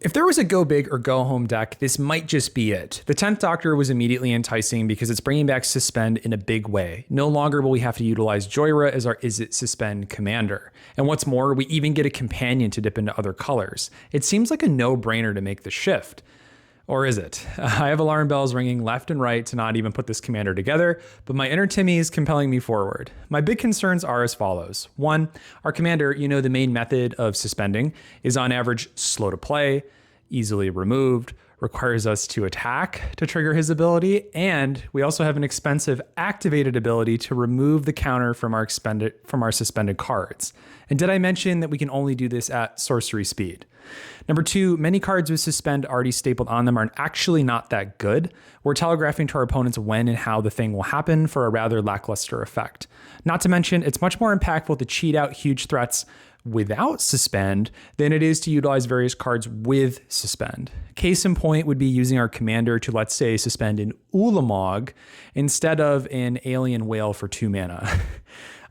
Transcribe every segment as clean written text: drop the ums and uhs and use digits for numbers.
If there was a go big or go home deck, this might just be it. The 10th Doctor was immediately enticing because it's bringing back Suspend in a big way. No longer will we have to utilize Joyra as our Izzet Suspend commander. And what's more, we even get a companion to dip into other colors. It seems like a no-brainer to make the shift. Or is it? I have alarm bells ringing left and right to not even put this commander together, but my inner Timmy is compelling me forward. My big concerns are as follows. 1, our commander, the main method of suspending, is on average slow to play, easily removed, requires us to attack to trigger his ability, and we also have an expensive activated ability to remove the counter from our suspended cards. And did I mention that we can only do this at sorcery speed? Number 2, many cards with Suspend already stapled on them are actually not that good. We're telegraphing to our opponents when and how the thing will happen for a rather lackluster effect. Not to mention, it's much more impactful to cheat out huge threats without Suspend than it is to utilize various cards with Suspend. Case in point would be using our commander to, let's say, suspend an Ulamog instead of an Alien Whale for 2 mana.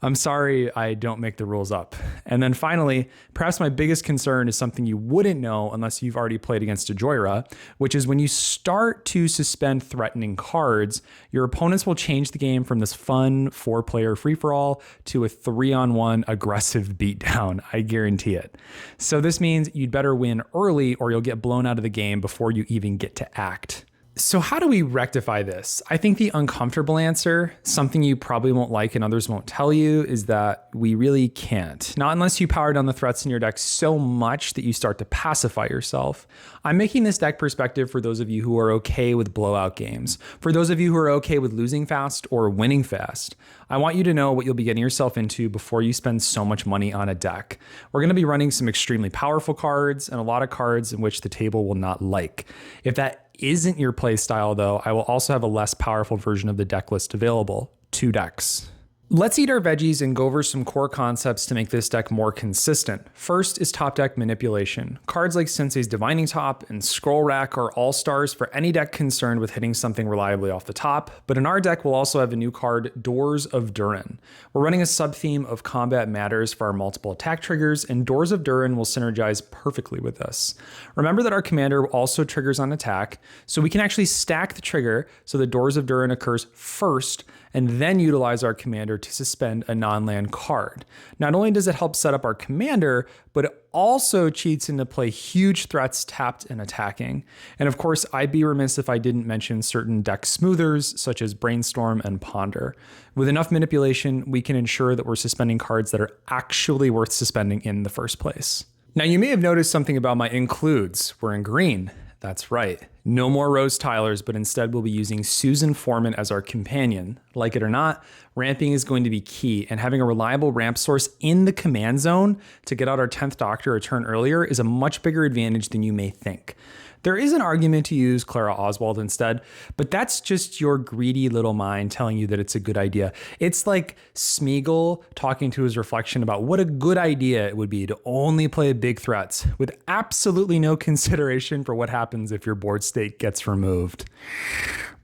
I'm sorry, I don't make the rules up. And then finally, perhaps my biggest concern is something you wouldn't know unless you've already played against a Joyra, which is when you start to suspend threatening cards, your opponents will change the game from this fun 4-player free-for-all to a 3-on-1 aggressive beatdown. I guarantee it. So this means you'd better win early or you'll get blown out of the game before you even get to act. So how do we rectify this? I think the uncomfortable answer, something you probably won't like and others won't tell you, is that we really can't. Not unless you power down the threats in your deck so much that you start to pacify yourself. I'm making this deck perspective for those of you who are okay with blowout games. For those of you who are okay with losing fast or winning fast. I want you to know what you'll be getting yourself into before you spend so much money on a deck. We're going to be running some extremely powerful cards and a lot of cards in which the table will not like. If that isn't your play style though, I will also have a less powerful version of the deck list available. 2 decks. Let's eat our veggies and go over some core concepts to make this deck more consistent. First is top deck manipulation. Cards like Sensei's Divining Top and Scroll Rack are all-stars for any deck concerned with hitting something reliably off the top, but in our deck we'll also have a new card, Doors of Durin. We're running a sub-theme of combat matters for our multiple attack triggers, and Doors of Durin will synergize perfectly with this. Remember that our commander also triggers on attack, so we can actually stack the trigger so the Doors of Durin occurs first, and then utilize our commander to suspend a non-land card. Not only does it help set up our commander, but it also cheats into play huge threats tapped and attacking. And of course, I'd be remiss if I didn't mention certain deck smoothers such as Brainstorm and Ponder. With enough manipulation, we can ensure that we're suspending cards that are actually worth suspending in the first place. Now, you may have noticed something about my includes. We're in green. That's right. No more Rose Tylers, but instead we'll be using Susan Foreman as our companion. Like it or not, ramping is going to be key, and having a reliable ramp source in the command zone to get out our 10th Doctor a turn earlier is a much bigger advantage than you may think. There is an argument to use Clara Oswald instead, but that's just your greedy little mind telling you that it's a good idea. It's like Smeagol talking to his reflection about what a good idea it would be to only play big threats with absolutely no consideration for what happens if your board state gets removed.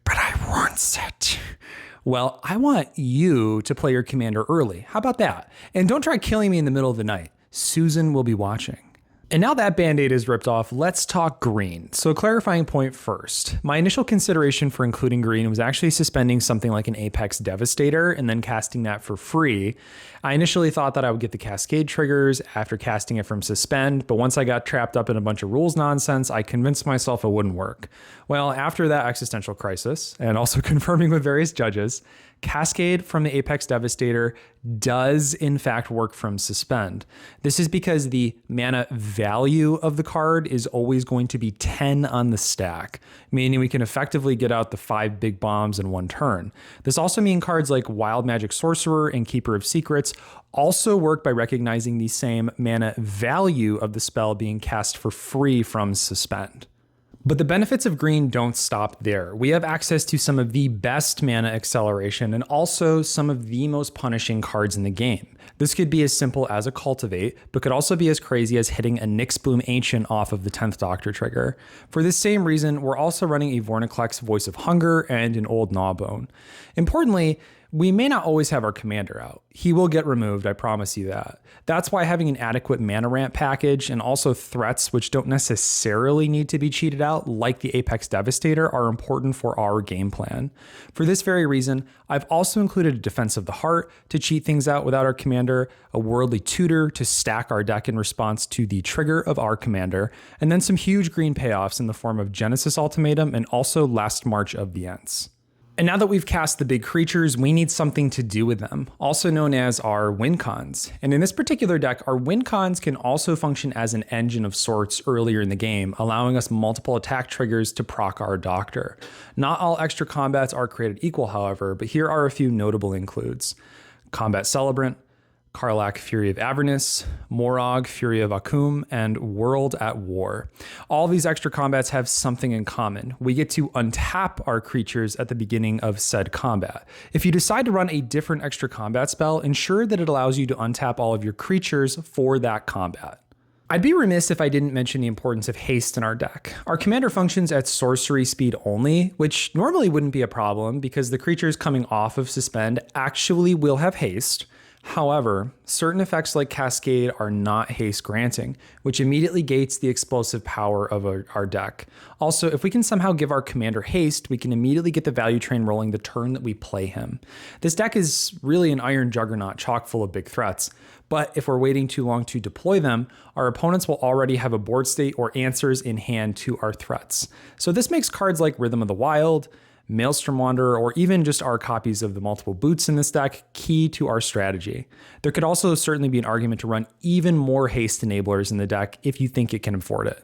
But I want it. Well, I want you to play your commander early. How about that? And don't try killing me in the middle of the night. Susan will be watching. And now that Band-Aid is ripped off, let's talk green. So clarifying point first. My initial consideration for including green was actually suspending something like an Apex Devastator and then casting that for free. I initially thought that I would get the Cascade triggers after casting it from Suspend, but once I got trapped up in a bunch of rules nonsense, I convinced myself it wouldn't work. Well, after that existential crisis, and also confirming with various judges, Cascade from the Apex Devastator does in fact work from Suspend. This is because the mana value of the card is always going to be 10 on the stack, meaning we can effectively get out the 5 big bombs in one turn. This also means cards like Wild Magic Sorcerer and Keeper of Secrets also work by recognizing the same mana value of the spell being cast for free from Suspend. But the benefits of green don't stop there. We have access to some of the best mana acceleration and also some of the most punishing cards in the game. This could be as simple as a Cultivate, but could also be as crazy as hitting a Nyxbloom Ancient off of the 10th Doctor trigger. For this same reason, we're also running a Vorniclex Voice of Hunger and an Old Gnawbone. Importantly, We may not always have our commander out. He will get removed, I promise you that. That's why having an adequate mana ramp package and also threats which don't necessarily need to be cheated out, like the Apex Devastator, are important for our game plan. For this very reason, I've also included a Defense of the Heart to cheat things out without our commander, a Worldly Tutor to stack our deck in response to the trigger of our commander, and then some huge green payoffs in the form of Genesis Ultimatum and also Last March of the Ents. And now that we've cast the big creatures, we need something to do with them, also known as our win cons. And in this particular deck, our win cons can also function as an engine of sorts earlier in the game, allowing us multiple attack triggers to proc our Doctor. Not all extra combats are created equal, however, but here are a few notable includes. Combat Celebrant, Karlach, Fury of Avernus, Morog, Fury of Akum, and World at War. All these extra combats have something in common. We get to untap our creatures at the beginning of said combat. If you decide to run a different extra combat spell, ensure that it allows you to untap all of your creatures for that combat. I'd be remiss if I didn't mention the importance of haste in our deck. Our commander functions at sorcery speed only, which normally wouldn't be a problem because the creatures coming off of Suspend actually will have haste. However, certain effects like Cascade are not haste granting, which immediately gates the explosive power of our deck. Also, if we can somehow give our commander haste, we can immediately get the value train rolling the turn that we play him. This deck is really an iron juggernaut chock full of big threats, but if we're waiting too long to deploy them, our opponents will already have a board state or answers in hand to our threats. So this makes cards like Rhythm of the Wild, Maelstrom Wanderer, or even just our copies of the multiple boots in this deck key to our strategy. There could also certainly be an argument to run even more haste enablers in the deck if you think it can afford it.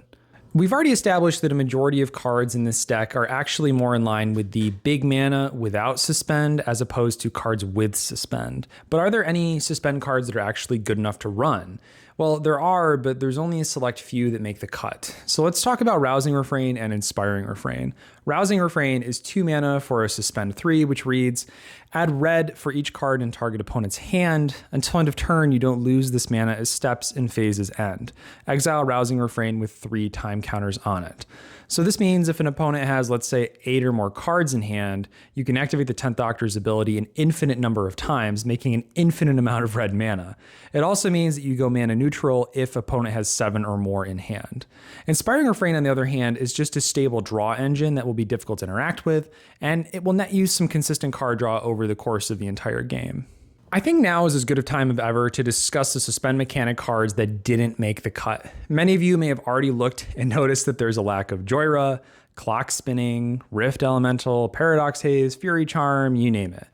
We've already established that a majority of cards in this deck are actually more in line with the big mana without Suspend as opposed to cards with Suspend. But are there any Suspend cards that are actually good enough to run? Well, there are, but there's only a select few that make the cut. So let's talk about Rousing Refrain and Inspiring Refrain. Rousing Refrain is 2 mana for a Suspend 3, which reads, add red for each card in target opponent's hand. Until end of turn, you don't lose this mana as steps and phases end. Exile Rousing Refrain with 3 time counters on it. So this means if an opponent has, let's say, 8 or more cards in hand, you can activate the 10th Doctor's ability an infinite number of times, making an infinite amount of red mana. It also means that you go mana neutral if opponent has 7 or more in hand. Inspiring Refrain, on the other hand, is just a stable draw engine that will be difficult to interact with, and it will net you some consistent card draw over the course of the entire game. I think now is as good a time as ever to discuss the Suspend mechanic cards that didn't make the cut. Many of you may have already looked and noticed that there's a lack of Joyra, Clock Spinning, Rift Elemental, Paradox Haze, Fury Charm, you name it.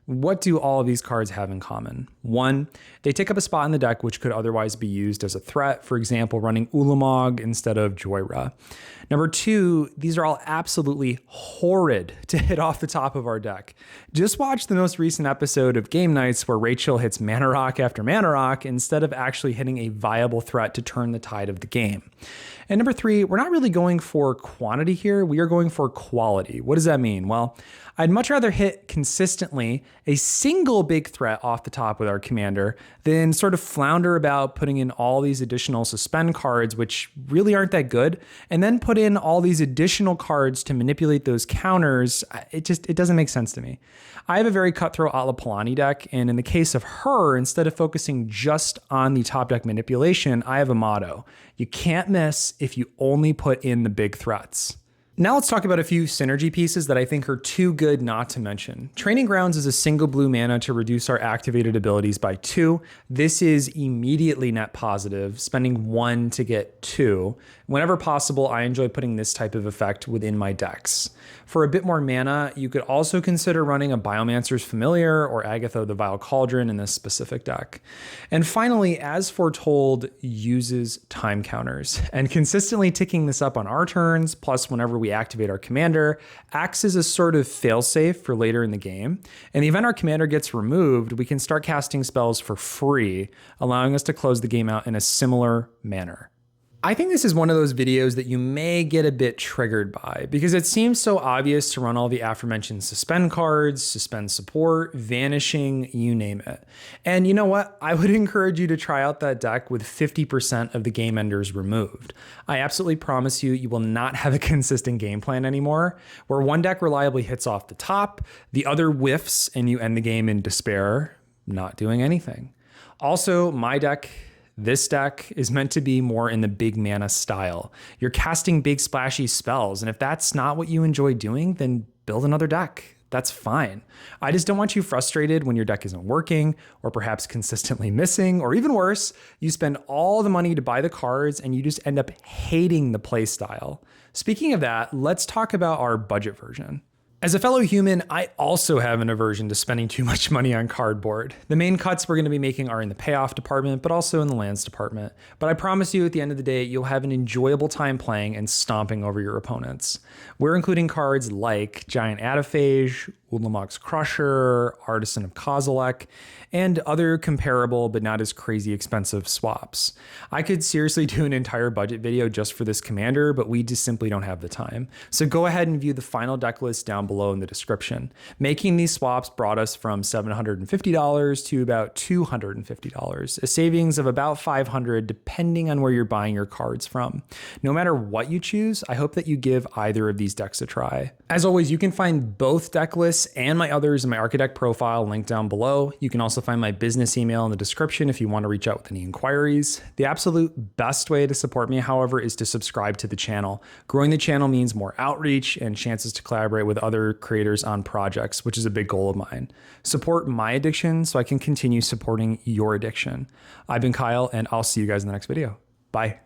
What do all of these cards have in common? 1, they take up a spot in the deck which could otherwise be used as a threat, for example, running Ulamog instead of Joyra. Number 2, these are all absolutely horrid to hit off the top of our deck. Just watch the most recent episode of Game Nights where Rachel hits Mana Rock after Mana Rock instead of actually hitting a viable threat to turn the tide of the game. And number 3, we're not really going for quantity here, we are going for quality. What does that mean? Well, I'd much rather hit consistently a single big threat off the top with our commander than sort of flounder about putting in all these additional Suspend cards, which really aren't that good, and then put in all these additional cards to manipulate those counters. It doesn't make sense to me. I have a very cutthroat Atla Palani deck, and in the case of her, instead of focusing just on the top deck manipulation, I have a motto. You can't miss if you only put in the big threats. Now let's talk about a few synergy pieces that I think are too good not to mention. Training Grounds is a single blue mana to reduce our activated abilities by 2. This is immediately net positive, spending 1 to get 2. Whenever possible, I enjoy putting this type of effect within my decks. For a bit more mana, you could also consider running a Biomancer's Familiar or Agatha the Vile Cauldron in this specific deck. And finally, As Foretold uses time counters, and consistently ticking this up on our turns, plus whenever we activate our commander, acts as a sort of failsafe for later in the game. In the event our commander gets removed, we can start casting spells for free, allowing us to close the game out in a similar manner. I think this is one of those videos that you may get a bit triggered by because it seems so obvious to run all the aforementioned suspend cards, suspend support, vanishing, you name it. And you know what? I would encourage you to try out that deck with 50% of the game enders removed. I absolutely promise you, you will not have a consistent game plan anymore, where one deck reliably hits off the top, the other whiffs, and you end the game in despair, not doing anything. Also, this deck is meant to be more in the big mana style. You're casting big splashy spells, and if that's not what you enjoy doing, then build another deck. That's fine. I just don't want you frustrated when your deck isn't working, or perhaps consistently missing, or even worse, you spend all the money to buy the cards and you just end up hating the playstyle. Speaking of that, let's talk about our budget version. As a fellow human, I also have an aversion to spending too much money on cardboard. The main cuts we're going to be making are in the payoff department, but also in the lands department. But I promise you, at the end of the day, you'll have an enjoyable time playing and stomping over your opponents. We're including cards like Giant Ataphage, Ulamog's Crusher, Artisan of Kozilek, and other comparable but not as crazy expensive swaps. I could seriously do an entire budget video just for this commander, but we just simply don't have the time. So go ahead and view the final deck list down below in the description. Making these swaps brought us from $750 to about $250, a savings of about $500 depending on where you're buying your cards from. No matter what you choose, I hope that you give either of these decks a try. As always, you can find both deck lists and my others in my Architect profile linked down below. You can also find my business email in the description if you want to reach out with any inquiries. The absolute best way to support me, however, is to subscribe to the channel. Growing the channel means more outreach and chances to collaborate with other creators on projects, which is a big goal of mine. Support my addiction so I can continue supporting your addiction. I've been Kyle, and I'll see you guys in the next video. Bye.